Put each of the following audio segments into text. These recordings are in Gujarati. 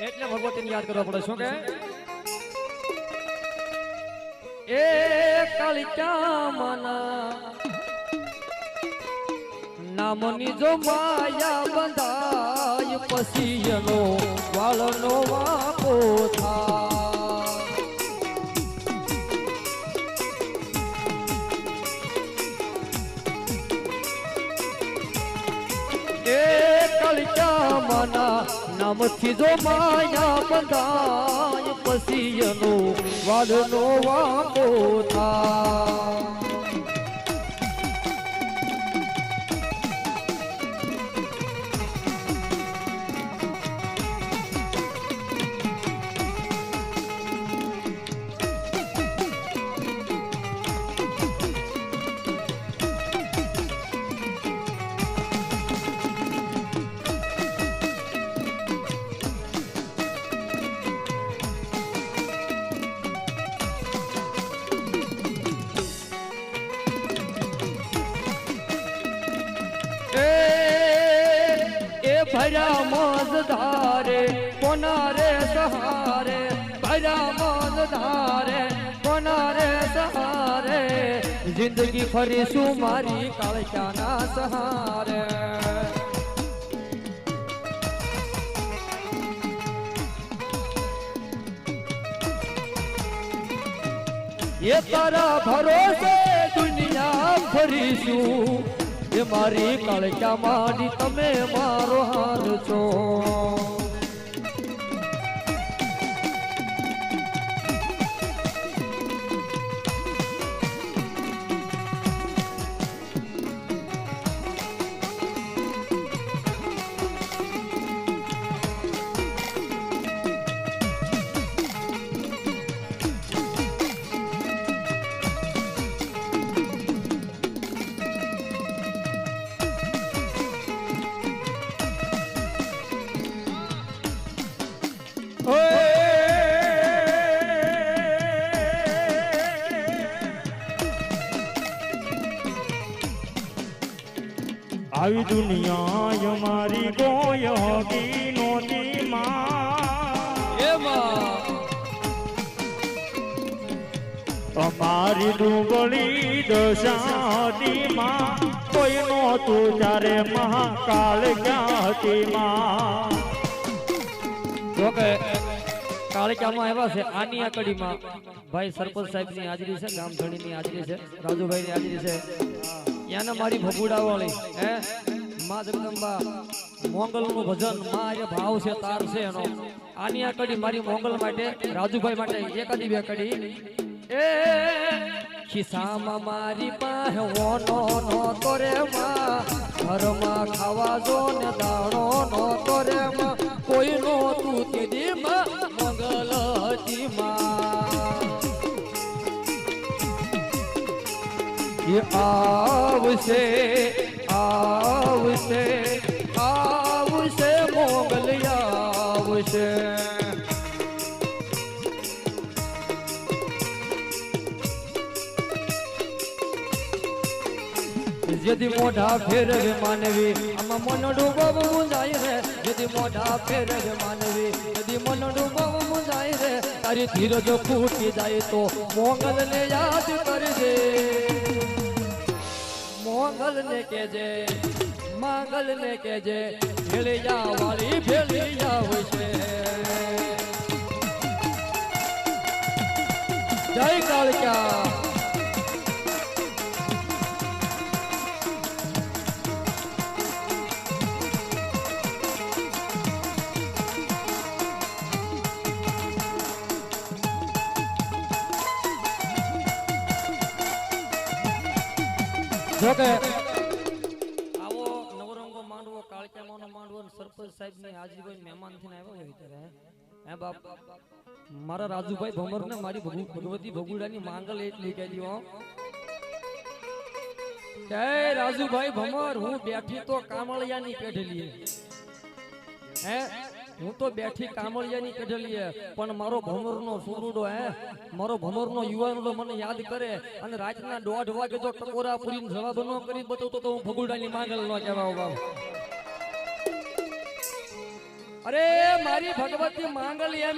એટલે ભગવતીને યાદ કરવા પડે. શું કે એ કાલિકા માના નામની જો માયા બંધાય પછી એનો વાળનો વાપો થાય. એ કાલિકા માના નામથી જો માયા બંધાય પછી એનો વાળનો વાપો થાય. भरा मौज धारे कोना रे सहारे, भरा मौज धारे कोना रे सहारे, जिंदगी फरीशू मारी कालिकाना सहारे. ये तारा भरोसे दुनिया फरीशू, ये मारी कालिका मारी तमे मारो हार छो. આવી દુનિયા અમારી કોઈ હોગી નોતી અમારી ડુંગળી દશાતી માં કોઈ નોતું ત્યારે મહાકાળ ક્યાંથી માં. જોકે કાલિકામાં આવ્યા છે આની આકડીમાં ભાઈ સરપંચ સાહેબની હાજરી છે, ગામ ધણીની હાજરી છે, રાજુભાઈની હાજરી છે. યાના મારી ભગુડા વાળી હે માં જગદંબા મોંગલનું ભજન માં એ ભાવ છે, તાર છે એનો. આની આ કડી મારી મોંગલ માટે, રાજુભાઈ માટે એકાદી બે કડી. એ ખિસ્સામાં મારી પાસે ઓનો નો તો રે માં, ઘરમાં ખાવા જો ને દાણો નો તો રે માં, કોઈ નો તું તેદી માં મોંગલ હતી માં. ये आवसे आवसे आवसे मोगल आवसे. यदि मोढ़ा फेरवे मानवी आमा मन डूबव मुंजाई रे, यदि मोढ़ा फेरवे मानवी यदि मन डूबव मुंजाई रे, तारी धीरज फूटी जाए तो मोगल ने याद करजे. मोगल ने केजे मांगल ने केजे भेलिया वाली भेलिया होशे. जय कालिका. જોકે આવો નવરંગો માંડવો કાળિકામાંનો માંડવો સરપંચ સાહેબ ની હાજરી કોઈ મહેમાન થી આવ્યો હોય ત્યારે હે બાપ મારા રાજુભાઈ ભમર ને મારી ભગવતી ભગુડાની માંગલ એટલી કહેલી હો કે રાજુભાઈ ભમર હું બેઠી તો કામળિયાની પેઢેલી હે, હું તો બેઠી કામળિયાની કઢલીએ પણ મારો ભમરનો સુરુડો મારો ભમરનો યુવાનડો મને યાદ કરે અને રાતના 1:30 વાગે જો ટકોરા પૂરીને જવાબ ન કરી બતાવતો તો હું ભગુડાની માંગલ ન કહેવા બાપ. અરે મારી ભગવતી માંગલ એમ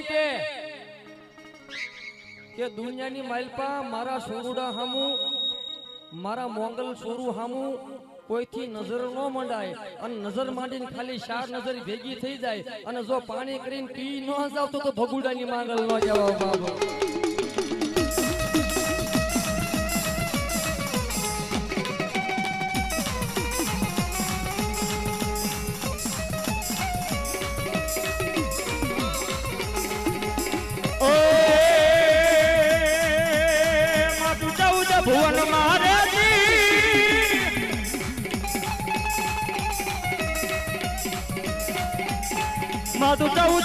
કે દુનિયાની માલપા મારા સોરુડા હામુ મારા મોંગલ સોરુ હામુ કોઈથી નજર ન મંડાય અને નજર માંડીને ખાલી 4 નજર ભેગી થઈ જાય અને જો પાણી કરીને પી ન જાવ તો ભગુડાની માંગલ ન જવાબ બાબો ભુવન મારે માધુ 14